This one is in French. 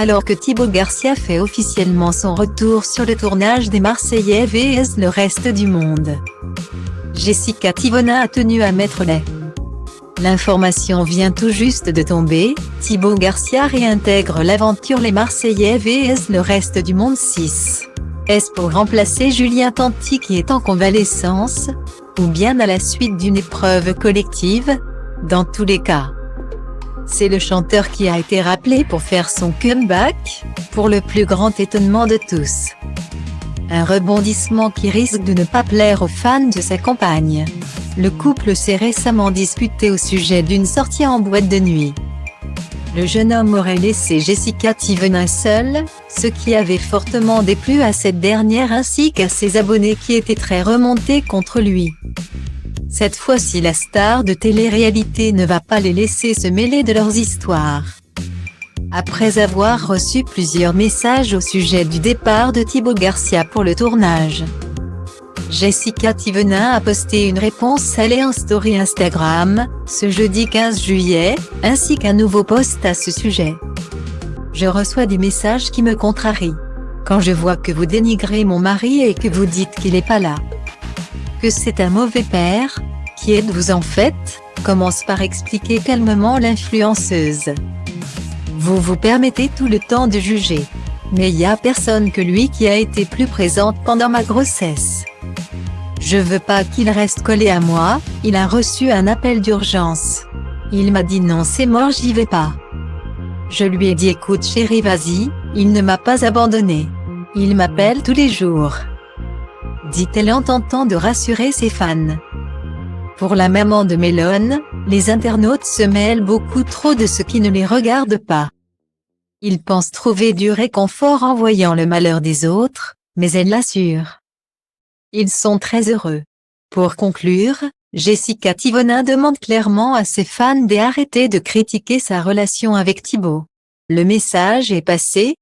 Alors que Thibaut Garcia fait officiellement son retour sur le tournage des Marseillais vs le reste du monde, Jessica Thivonin a tenu à mettre les. L'information vient tout juste de tomber, Thibaut Garcia réintègre l'aventure Les Marseillais vs le reste du monde 6. Est-ce pour remplacer Julien Tanti qui est en convalescence, ou bien à la suite d'une épreuve collective? Dans tous les cas, c'est le chanteur qui a été rappelé pour faire son comeback, pour le plus grand étonnement de tous. Un rebondissement qui risque de ne pas plaire aux fans de sa compagne. Le couple s'est récemment disputé au sujet d'une sortie en boîte de nuit. Le jeune homme aurait laissé Jessica Thivonin seule, ce qui avait fortement déplu à cette dernière ainsi qu'à ses abonnés qui étaient très remontés contre lui. Cette fois-ci la star de télé-réalité ne va pas les laisser se mêler de leurs histoires. Après avoir reçu plusieurs messages au sujet du départ de Thibaut Garcia pour le tournage, Jessica Thivonin a posté une réponse salée en story Instagram, ce jeudi 15 juillet, ainsi qu'un nouveau post à ce sujet. Je reçois des messages qui me contrarient. Quand je vois que vous dénigrez mon mari et que vous dites qu'il n'est pas là, que c'est un mauvais père, qui êtes-vous en fait? Commence par expliquer calmement l'influenceuse. Vous vous permettez tout le temps de juger. Mais y a personne que lui qui a été plus présente pendant ma grossesse. Je veux pas qu'il reste collé à moi, il a reçu un appel d'urgence. Il m'a dit non c'est mort j'y vais pas. Je lui ai dit écoute chérie vas-y, il ne m'a pas abandonné. Il m'appelle tous les jours. Dit-elle en tentant de rassurer ses fans. Pour la maman de Mélone, les internautes se mêlent beaucoup trop de ce qui ne les regarde pas. Ils pensent trouver du réconfort en voyant le malheur des autres, mais elle l'assure. Ils sont très heureux. Pour conclure, Jessica Thivonin demande clairement à ses fans d'arrêter de critiquer sa relation avec Thibaut. Le message est passé,